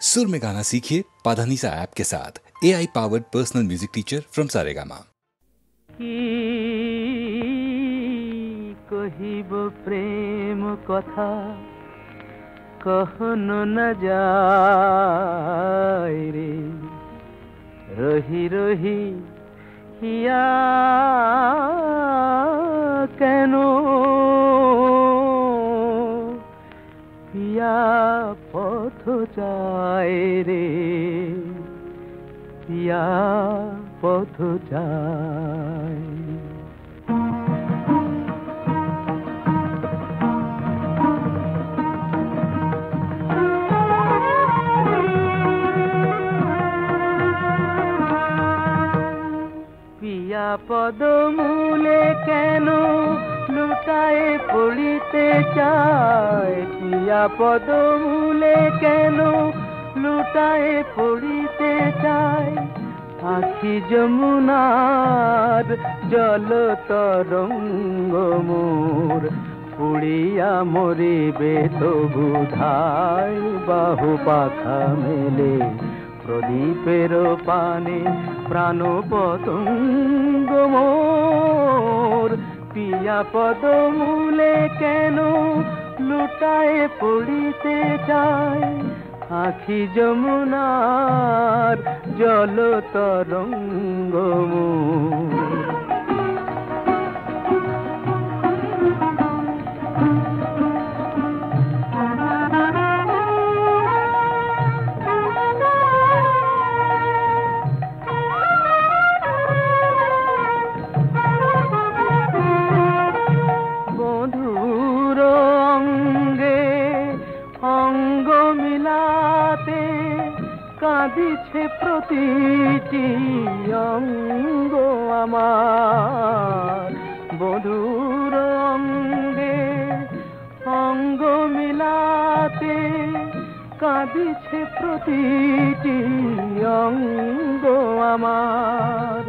सुर में गाना सीखिए पाधानीसा ऐप के साथ। AI powered personal music teacher from Saregama. कहिब प्रेम कथा कहन न जाय रे, रही रही हिया केनो पिया पथ जाय रे, पिया पथ जाय। पिया पदमूले केनो लुटाए पड़िते चाय, पिया पदमूले केनो लुटाए पड़िते चाय। आखि যমুনার জল তরঙ্গ মোর, পুড়িয়া মরিবে তবু ধায়। বাহু পাখা মেলে প্রদীপের পানে প্রাণ পতঙ্গ মোর। পিয়া পদমূলে কেন লুটায়ে পড়িতে চায়, আখি যমুনার জল তরঙ্গ মোর। কাঁদিছে প্রতিটি অঙ্গ আমার, বধুর অঙ্গে অঙ্গ মিলাতে কাঁদিছে প্রতিটি অঙ্গ আমার।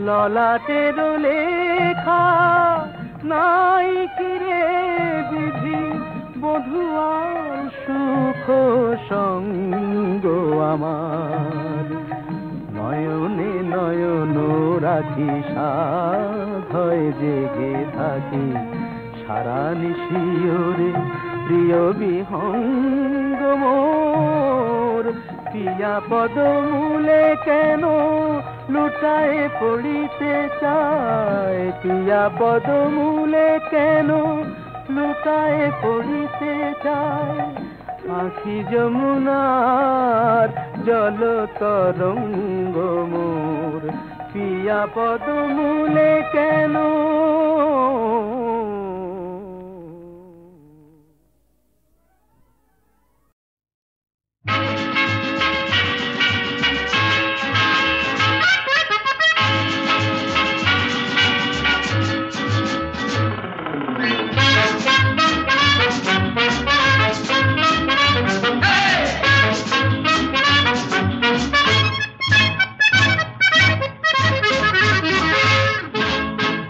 ললাটের লেখা নাই কিরে বিধি, বধুয়ার সুখ সঙ্গ আমার। নয়নে নয়ন রাখি সাধয় জেগে থাকি, সারা নিশিওরে প্রিয় বিহঙ্গ মোর। পিয়া পদমূলে কেন লুটায়ে পড়িতে চায়, পিয়া পদমূলে কেন লুটায়ে পড়িতে চায়। আখি যমুনার জল তরঙ্গ মোর, পিয়া পদমূলে কেন।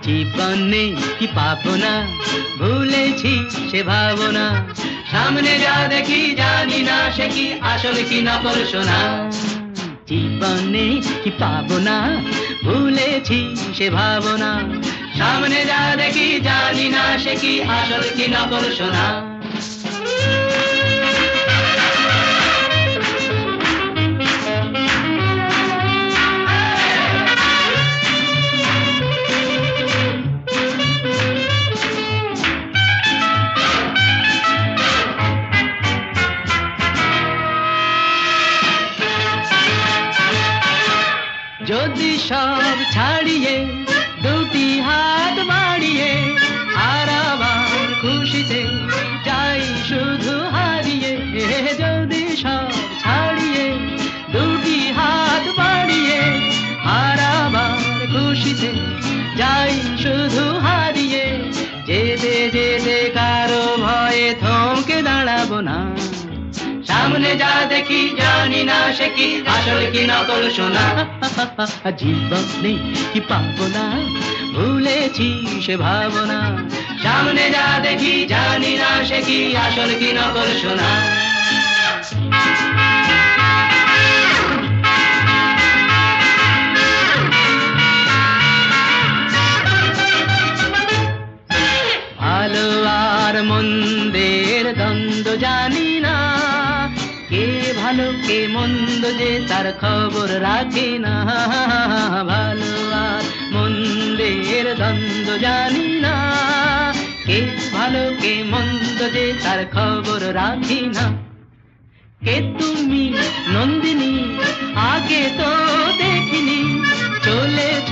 জীবনে কি পাবো না, ভুলেছি সে ভাবনা। সামনে যা দেখি জানি না সে কি আসল কি নকল সোনা। জীবনে কি পাবো না, ভুলেছি সে ভাবনা। সামনে যা দেখি জানি না সে কি আসল কি নকল সোনা। যদি সব ছাড়িয়ে দুটি হাত বাড়িয়ে আর আবার খুশিতে যাই শুধু হারিয়ে। যদি সব ছাড়িয়ে দুটি হাত বাড়িয়ে আর আবার খুশিতে যাই শুধু হারিয়ে। যেতে যেতে কারো ভয়ে থমকে দাঁড়াবো না। সামনে যা দেখি জানি না সে কি আসল কি নকল সোনা। জীবনে কি পাবো না, ভুলেছি সে ভাবনা। সামনে যা দেখি জানি না সে কি আসল কি নকল সোনা। ভালো কে মন্দ যে তার খবর রাখে না, ভালো আর মন্দের দ্বন্দ্ব জানি না, কে ভালো কে মন্দ যে তার খবর রাখি না। কে তুমি নন্দিনী আগে তো দেখিনি, চলেছ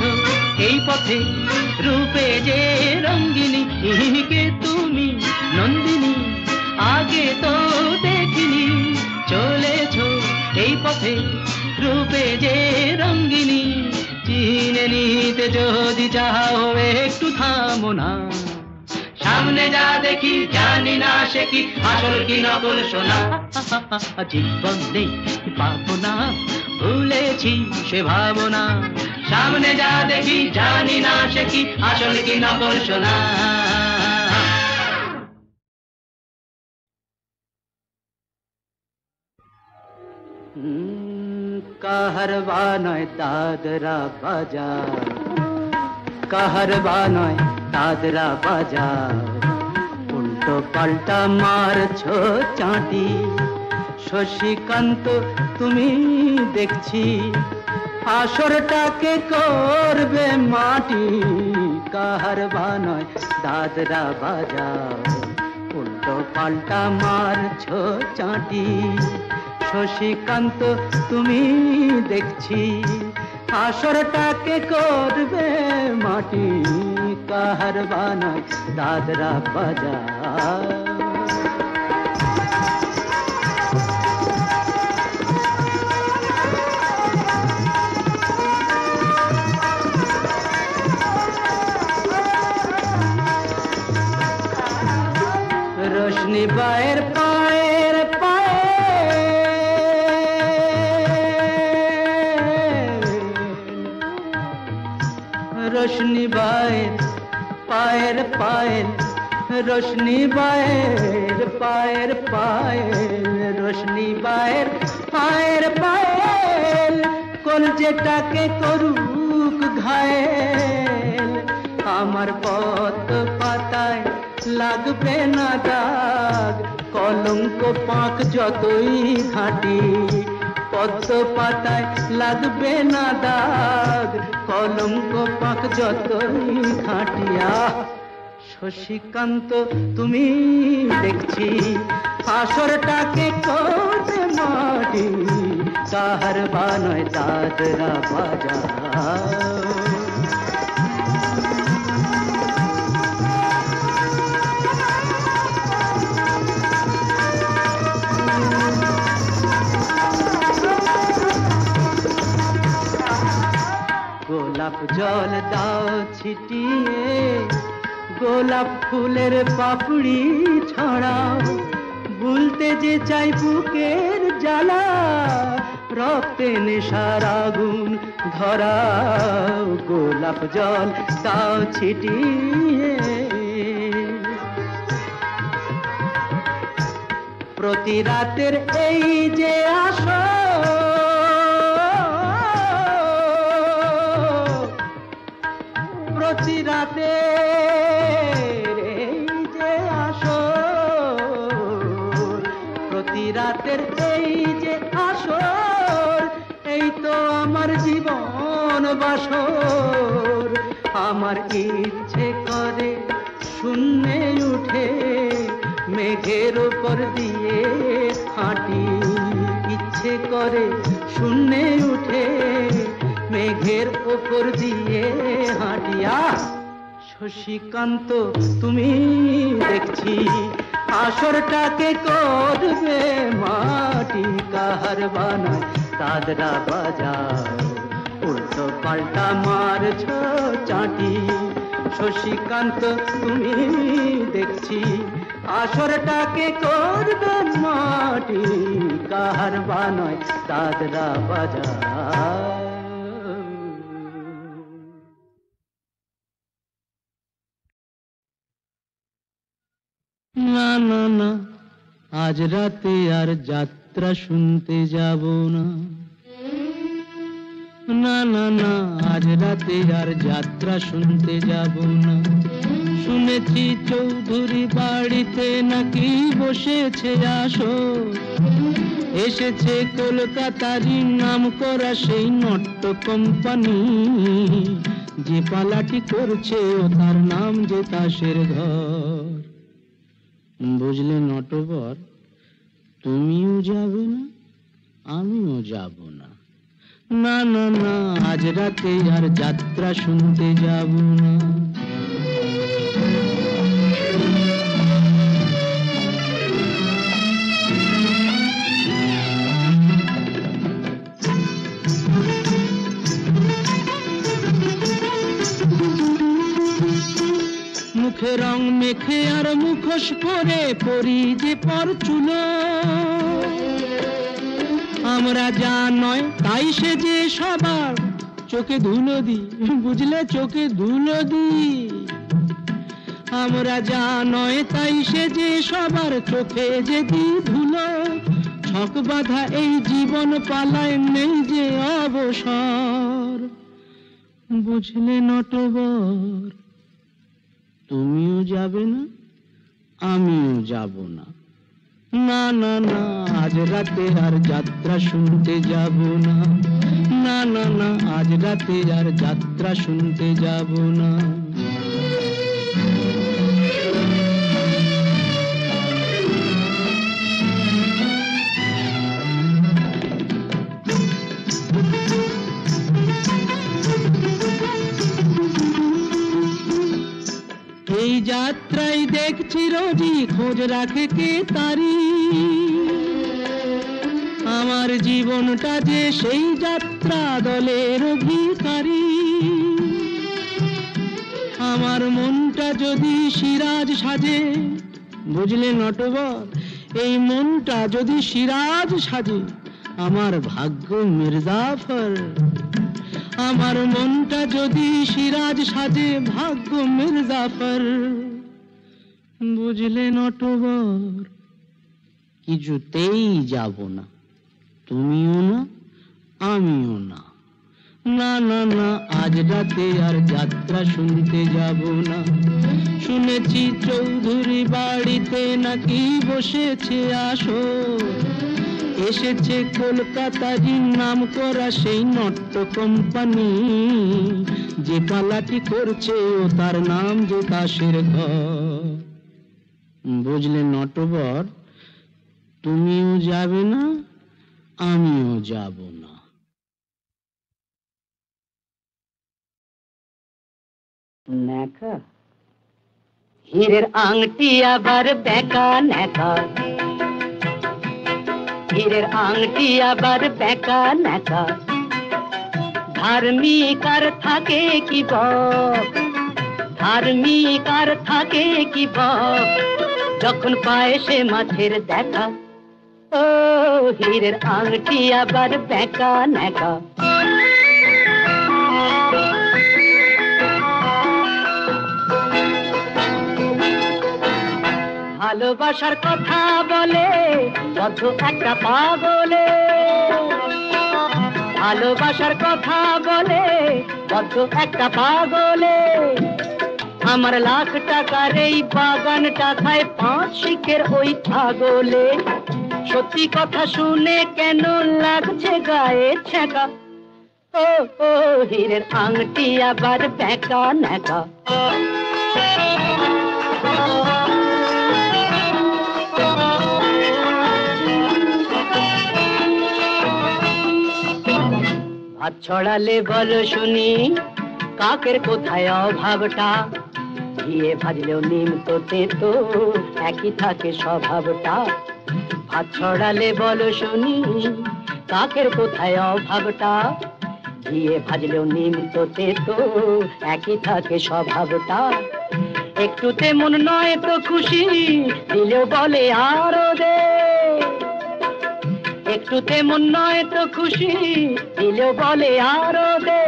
এই পথে রূপে যে রঙ্গিনী। কে তুমি নন্দিনী আগে তো দেখিনি, চলেছ এই পথে রূপে যে রঙ্গিনী। চিনে নিতে যদি চাও একটু থামো না, সামনে যা দেখি জানি না সে কি আসল কি নকল সোনা। জীবন নেই পাবো না, ভুলেছি সে ভাবনা, সামনে যা দেখি জানি না সে কি আসল কি নকল সোনা। কাহারবা নয় দাদরা বাজার, কাহারবা নয় দাদরা বাজার, উল্টো পাল্টা মারছো চাঁটি। শশীকান্ত তুমি দেখছি আসরটাকে করবে মাটি। কাহারবা নয় দাদরা বাজার, উল্টো পাল্টা মারছো চাঁটি। শশীকান্ত তুমি দেখছি আসরটাকে করবে মাটি। কাহারবা নয় দাদরা বাজার। रोशनी बाहर पाएर पाए, रोशनी बाहर पाएर पायल, रोशनी बाहर पाएर पायल, रोशनी बाहर पाएर पायल, কলজেটাকে করুক ঘায়েল। আমার পথ পাতায় লাগবে না দাগ, কলঙ্ক পাক যতই ঘাঁটি। পদ্ম পাতায় লাগবে না দাগ, কলঙ্ক পাক যতই ঘাঁটিয়া। শশীকান্ত তুমি দেখছি আসরটাকে করবে মাটি। কাহারবা নয় দাদরা বাজার। গোলাপ জল দাও ছিটিয়ে, গোলাপ ফুলের পাপড়ি ছড়াও। ভুলতে যে চাই বুকের জ্বালা, রক্তে নেশার আগুন ধরাও। গোলাপ জল দাও ছিটিয়ে, প্রতি রাতের এই যে আসো, প্রতি রাতের এই যে আসর, প্রতি রাতের এই যে আসর, এই তো আমার জীবন বাসর। আমার ইচ্ছে করে শূন্যে উঠে মেঘের উপর দিয়ে হাঁটি। ইচ্ছে করে শূন্যে উঠে মেঘের উপর দিয়ে হাঁটিয়া। শশীকান্ত তুমি দেখছি আসরটাকে করবে মাটি। কাহারবা নয় দাদরা বাজার, উল্টো পাল্টা মারছো চাঁটি। শশীকান্ত তুমি দেখছি আসরটাকে করবে মাটি। কাহারবা নয় দাদরা বাজার। না না না, আজ রাতে আর যাত্রা শুনতে যাব না। না না না, আজ রাতে আর যাত্রা শুনতে যাব না। শুনেছি চৌধুরী বাড়িতে নাকি বসেছে আসর, এসেছে কলকাতারই নাম করা সেই নট্য কোম্পানি, যে পালাটি করছে ও তার নাম যে তাসের ঘর। বুঝলে নটবর, তুমিও যাবে না, আমিও যাব না। না না না, আজ রাতে আর যাত্রা শুনতে যাব না। মুখে রং মেখে আর মুখোশ পরে পরি যে পরচুলো, আমরা যা নয় তাই সে যে সবার চোখে ধুলো দি, বুঝলে চোখে ধুলো দি। আমরা যা নয় তাই সে যে সবার চোখে যে দি ধুলো। ছক বাঁধা এই জীবন পালায় নেই যে অবসর। বুঝলে নটবর, তুমিও যাবে না, আমিও যাব না। না না না, আজ রাতে আর যাত্রা শুনতে যাব না। না না না, আজ রাতে আর যাত্রা শুনতে যাব না। এই যাত্রায় দেখছি রোজি খোঁজ রাখে কে তারি। আমার জীবনটা যে সেই যাত্রা দলের ভিখারি। আমার মনটা যদি সিরাজ সাজে, বুঝলে নটবর, এই মনটা যদি সিরাজ সাজে, আমার ভাগ্য মির্জাফর। আমার মনটা যদি সিরাজ সাজে, ভাগ্য মির্জাফর। বুঝলে নটবর, কিছুতেই যাব না, তুমিও না, আমিও না। না না না, আজ রাতে আর যাত্রা শুনতে যাব না। শুনেছি চৌধুরী বাড়িতে নাকি বসেছে আসর। এসেছে কলকাতারই নাম করা সেই নট্য কোম্পানি, যে পালাটি করছে ও তার নাম যে তাসের ঘর। বুঝলে নটবর, তুমিও যাবে না, আমিও যাব না। ন্যাকা হীরের আংটি আবার বেকা ন্যাকা, হীরের আংটি আবার বেকা ন্যাকা। ধার্মিক আর থাকে কি বক, ধার্মিক আর থাকে কি বক, যখন পায় সে মাছের দেখা। ও হীরের আংটি আবার বেকা ন্যাকা। ভালোবাসার কথা বলে বদ্ধ একটা পাগলে, ভালোবাসার কথা বলে বদ্ধ একটা পাগলে। আমার লাখ টাকার এই বাগানটা খায় 5 শিখের ওই ছাগলে। সত্যি কথা শুনে কেন লাগছে গায়ে ছ্যাঁকা। ও ও হীরের আংটি আবার বেকা ন্যাকা। ভাত ছড়ালে বলো শুনি, কাকের কোথায় অভাবটা। ঘিয়ে ভাজলেও নিম তো তেতো, একই থাকে স্বভাবটা। ভাত ছড়ালে বলো শুনি, কাকের কোথায় অভাবটা। ঘিয়ে ভাজলেও নিম তো তেতো, একই থাকে স্বভাবটা। একটুতে মন নয় তো খুশি, দিলেও বলে আরো দে। একটুতে মন নয় তো খুশি, দিলেও বলে আরো দে।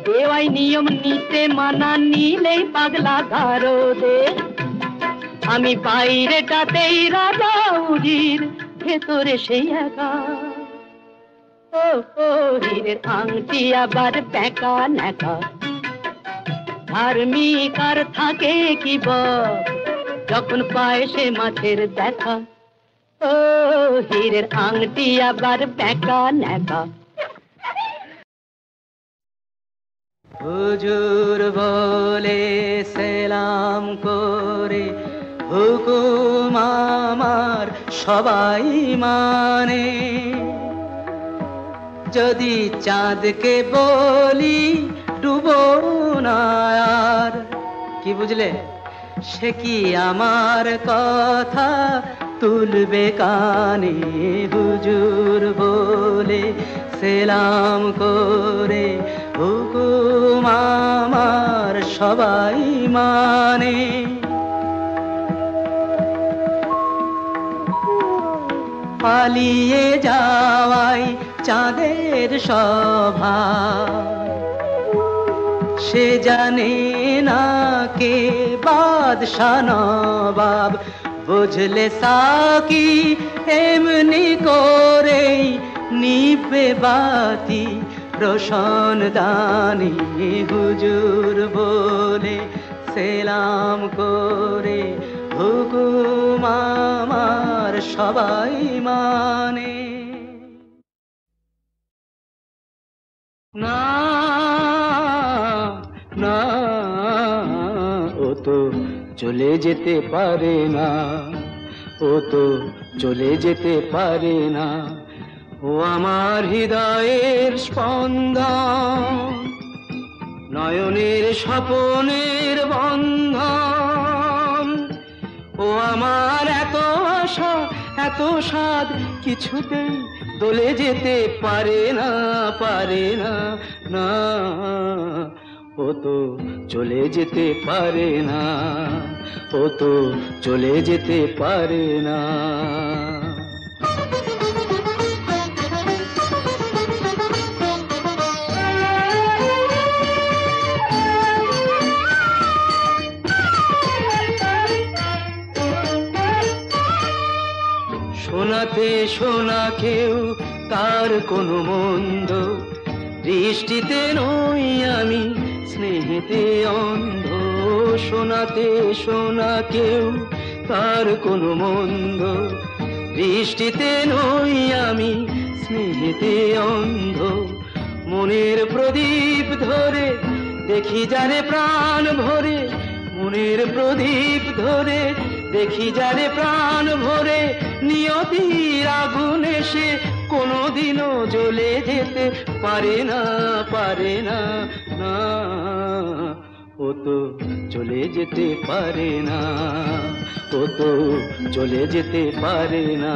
দেওয়াই নিয়ম, নিতে মানা, নিলেই পাগলা গারো দে। আমি বাইরেটাতেই রাজা উজির, ভেতরে সেই একা। ও ও হীরের আংটি আবার বেকা ন্যাকা। ধার্মিক আর থাকে কি বক, যখন পায় সে মাছের দেখা। ও ও হীরের আংটি আবার বেঁকা নেকা। হুজুর বলে সেলাম করে হুকুম আমার সবাই মানে, যদি চাঁদকে বলি ডুবো না আর, কি বুঝলে, সে কি আমার কথা তুলবে কানে। হুজুর বলে সেলাম করে হুকুম আমার সবাই মানে। পালিয়ে যাওয়াই চাঁদের স্বভাব, সে জানে না কে বাদশা নবাব। বুঝলে সাকি এমনি করেই নিবে বাতি রোশন দানি। হুজুর বলে সেলাম করে হুকুম আমার সবাই মানে। না না, ও তো চলে যেতে পারে না, ও তো চলে যেতে পারে না। ও আমার হৃদয়ের স্পন্দন, নয়নের স্বপনের বন্ধন। ও আমার এত আশা এত স্বাদ কিছুতেই দলে যেতে পারে না, পারে না, না। ও তো চলে যেতে পারে না, ও তো চলে যেতে পারে না। শোনাতে শোনা কেউ তার কোনো মন্দ, দৃষ্টিতে নই আমি স্নেহেতে অন্ধ। শোনাতে শোনা কেউ তার কোনো মন্দ, দৃষ্টিতে নই আমি স্নেহেতে অন্ধ। মনের প্রদীপ ধরে দেখি যারে প্রাণ ভরে, মনের প্রদীপ ধরে দেখি যারে প্রাণ ভরে। নিয়তির আগুন এসে কোনোদিনও জ্বলে যেতে পারে না, পারে না, না। ও তো চলে যেতে পারে না, ও তো চলে যেতে পারে না।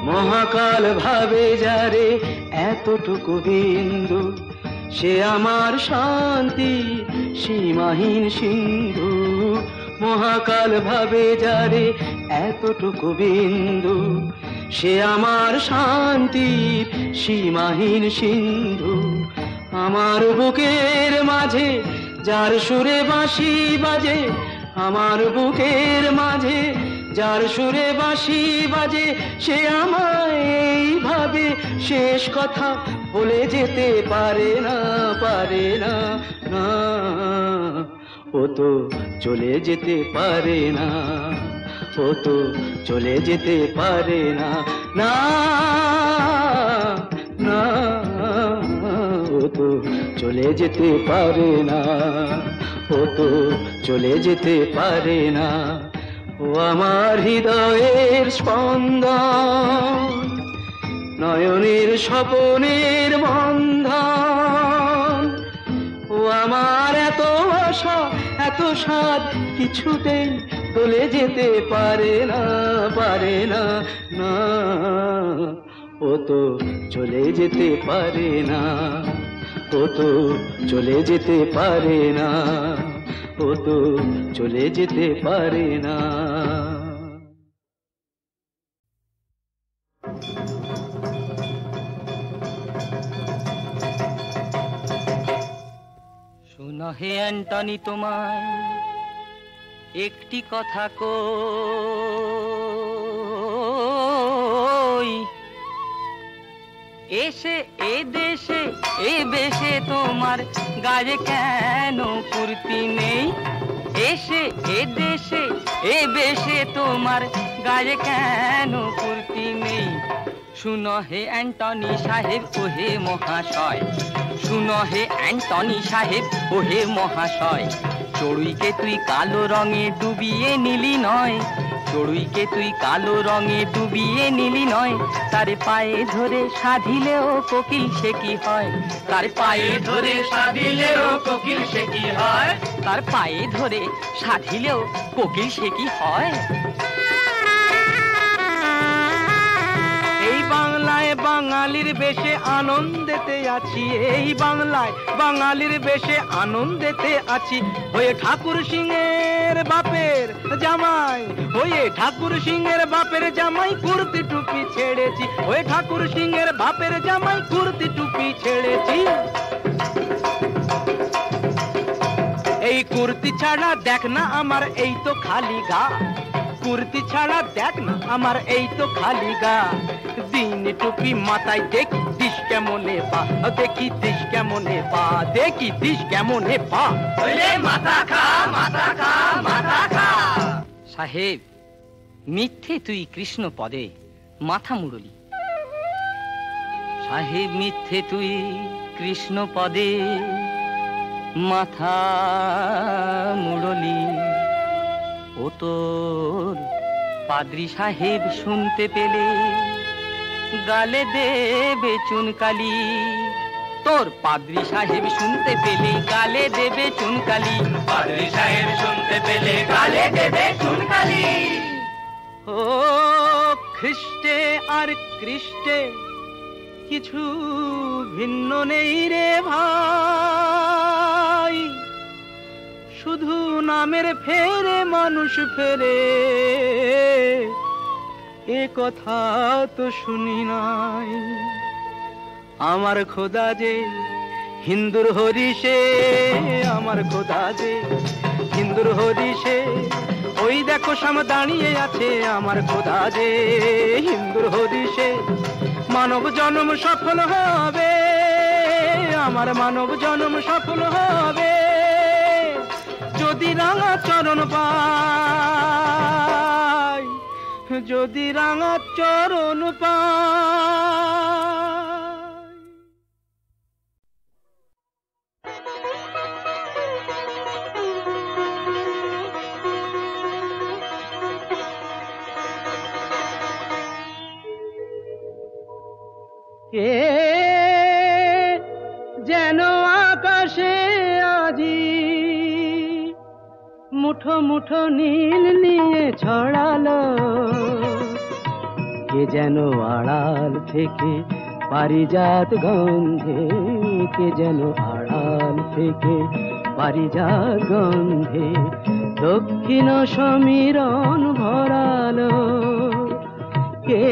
মহাকাল ভাবে যারে এতটুকু বিন্দু, সে আমার শান্তি সীমাহীন সিন্ধু। মহাকাল ভাবে যারে এতটুকু বিন্দু, সে আমার শান্তি সীমাহীন সিন্ধু। আমার বুকের মাঝে যার সুরে বাঁশি বাজে, আমার বুকের মাঝে যার সুরে বাঁশি বাজে, সে আমায় এইভাবে শেষ কথা বলে যেতে পারে না, পারে না, না। ও তো চলে যেতে পারে না, ও তো চলে যেতে পারে না, না, না। ও তো চলে যেতে পারে না, ও তো চলে যেতে পারে না। ও আমার হৃদয়ের স্পন্দন, নয়নের স্বপনের বন্ধন। ও আমার এত আশা এত স্বাদ কিছুতেই দলে যেতে পারে না, পারে না, না। ও তো চলে যেতে পারে না, ও তো চলে যেতে পারে না, ও তো চলে যেতে পারে না। শোনো হে অ্যান্টনি, তোমায় একটি কথা এসে এ দেশে এ বেশে তোমার গায়ে কেন কুর্তি নেই? এসে এ দেশে এ বেশে তোমার গায়ে কেন কুর্তি নেই? শুনো হে অ্যান্টনি সাহেব ও হে মহাশয়, শুনো হে অ্যান্টনি সাহেব ও হে মহাশয়, চড়ুইকে তুই কালো রঙে ডুবিয়ে নিলি নয়, চড়ুইকে তুই কালো রঙে ডুবিয়ে নিলি নয়, তার পায়ে ধরে সাধিলেও কোকিল সে কি হয়? তার পায়ে ধরে সাধিলেও কোকিল সে কি হয়? তার পায়ে ধরে সাধিলেও কোকিল সে কি হয়? এই বাংলায় বাঙালির বেশে আনন্দেতে আছি, এই বাংলায় বাঙালির বেশে আনন্দেতে আছি। হয়ে ঠাকুর সিংহের বাপের জামাই, হয়ে ঠাকুর সিংহের বাপের জামাই কুর্তি টুপি ছেড়েছি, হয়ে ঠাকুর সিংহের বাপের জামাই কুর্তি টুপি ছেড়েছি। এই কুর্তি ছাড়া দেখ না আমার এই তো খালি গা, কুর্তি ছাড়া দেখ না আমার এই তো খালি গা। দিন টুপি মাথায় দেখি দিস কেমনে পা, দেখি দিস কেমনে পা, দেখি দিস কেমনে পা। মাথা খা মাথা খা মাথা খা। সাহেব মিথ্যে তুই কৃষ্ণ পদে মাথা মুরলি, সাহেব মিথ্যে তুই কৃষ্ণ পদে মাথা মুরলি। ও তোর পাদ্রী সাহেব শুনতে পেলে গালে দেবে চুনকালি, তোর পাদ্রী সাহেব শুনতে পেলে গালে দেবে চুনকালি, পাদ্রী সাহেব শুনতে পেলে গালে দেবে চুনকালি। ও খ্রিস্টে আর কৃষ্টে কিছু ভিন্ন নেই রে ভাই, শুধু নামের ফেরে মানুষ ফেরে, এ কথা তো শুনি নাই। আমার খোদা যে হিন্দুর হরিষে, আমার খোদা যে হিন্দুর হরিষে, ওই দেখো সাম দাঁড়িয়ে আছে আমার খোদা যে হিন্দুর হরিষে। মানব জন্ম সফল হবে, আমার মানব জন্ম সফল হবে, যদি রাঙা চরণ পাই, যদি রাঙা চরণ পাই। কে যেন আকাশে আজি মুঠো মুঠো নীল নিয়ে ছড়ালো, কে যেন আড়াল থেকে পারিজাত গন্ধে, কে যেন আড়াল থেকে পারিজাত গন্ধে দক্ষিণ সমীরণ ভরালো। কে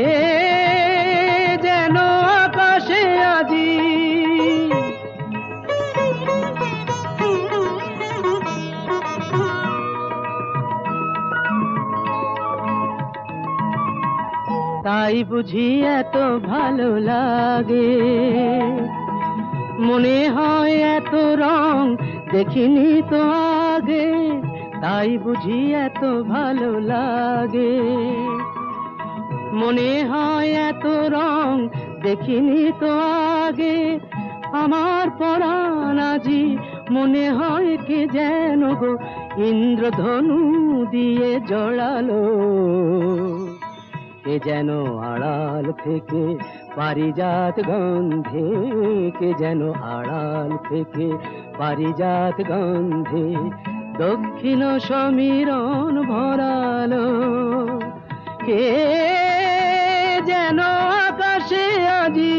যেন আকাশে আজি তাই বুঝি এত ভালো লাগে, মনে হয় এত রং দেখিনি তো আগে, তাই বুঝি এত ভালো লাগে, মনে হয় এত রং দেখিনি তো আগে। আমার পরাণ আজি মনে হয় কে যেন গো ইন্দ্রধনু দিয়ে জড়ালো, কে যেন আড়াল থেকে পারিজাত গন্ধে, কে যেন আড়াল থেকে পারিজাত গন্ধে দক্ষিণ সমীরণ ভরালো। কে যেন আকাশে আজি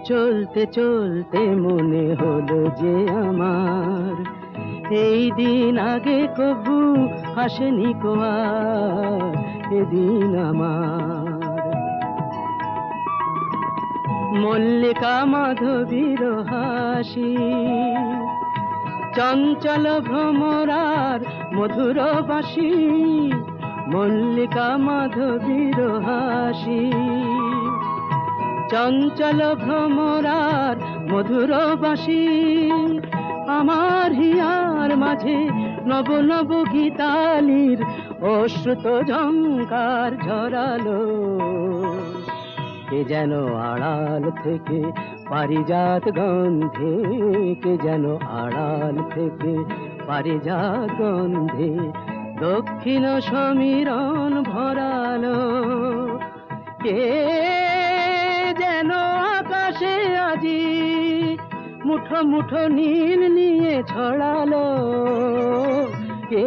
চলতে চলতে মনে হলো যে আমার এই দিন আগে কবু হাসেনি কো আর, এদিন আমার মল্লিকা মাধবীর হাসি চঞ্চল ভ্রমরার মধুর বাসি, মল্লিকা মাধবীর হাসি। চঞ্চল ভ্রমরার মধুর বাসি, আমার হিয়ার মাঝে নব নব গীতালির অশ্রুত ঝঙ্কার ঝরালো। কে যেন আড়াল থেকে পারিজাত গন্ধে, কে যেন আড়াল থেকে পারিজাত গন্ধে দক্ষিণ সমীরণ ভরালো। কে যেন আকাশে আজি মুঠো মুঠো নীল নিয়ে ছড়ালো। কে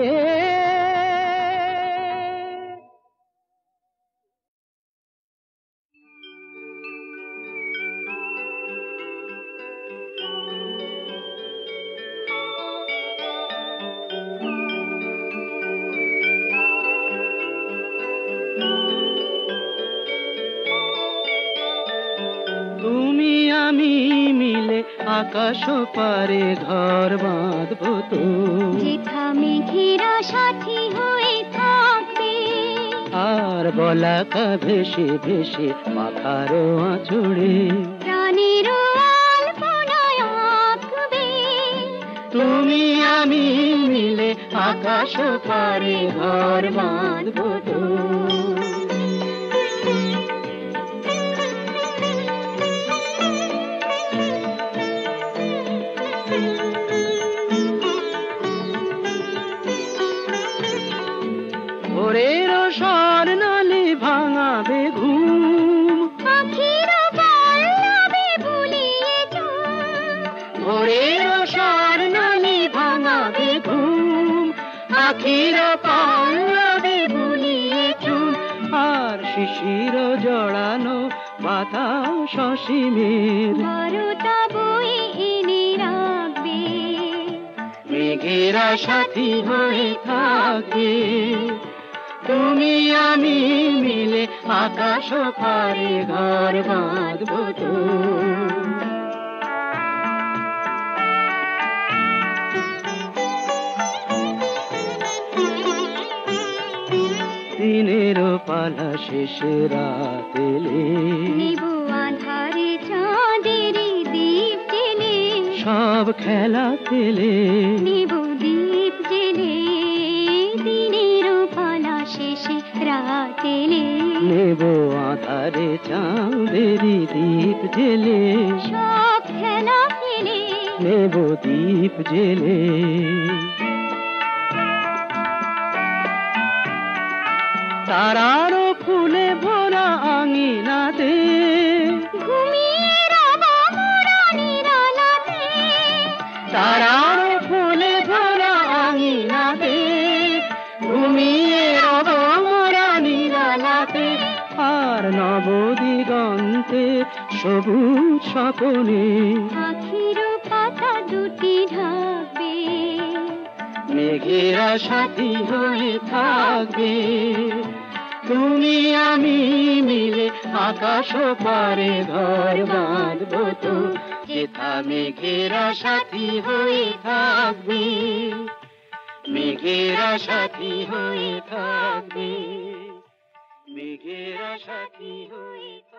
তুমি আমি মিলে আকাশ পারে ঘর বাঁধবো তো, যেথা মেঘেরা সাথী হয়ে থাকবে, আর বলাকা ভেসে ভেসে পাখারও আঁচড়ে প্রাণের আলপনায় আঁকবে। তুমি আমি মিলে আকাশ পারে ঘর বাঁধবো তো। ভোরের স্বর্ণালী ভাঙাবে ঘুম, পাখির পল্লবে বুলিয়ে চুম, ভোরের স্বর্ণালী ভাঙাবে ঘুম, আখির পল্লবে বুলিয়ে চুম। আর শিশির জড়ানো পাতা সসীমের বরতা বয়ে এনে রাখবে, মেঘেরা সাথী হয়ে থাকবে। তুমি আমি মিলে আকাশ পারে ঘর বাঁধবো তো। দিনের পালা শেষে রাত এলে, নেব আধারে চাঁদের দীপ জেলে, সব খেলা খেলে নেব দীপ জেলে, দিনের পালা শেষে রাত এলে, নেব আধারে চাঁদেরি দীপ জেলে, সব খেলা খেলে, নেব দীপ জেলে। তারারও ফুলে ভরা আঙিনাতে, ঘুমিয়ে রব মোরা নিরালাতে, তারারও ফুলে ভরা আঙিনাতে, ঘুমিয়ে রব মোরা নিরালাতে। আর নবদিগন্তে সবুজ স্বপনে আখির পাতা দুটি ঢাকবে, মেঘেরা সাথী হয়ে থাকবে। তুমি আমি মিলে আকাশ পারে ঘর বাঁধবো তো, যেথা মেঘেরা সাথী হয়ে থাকবে, মেঘেরা সাথী হয়ে থাকবে, মেঘেরা সাথী হয়ে থাকবে।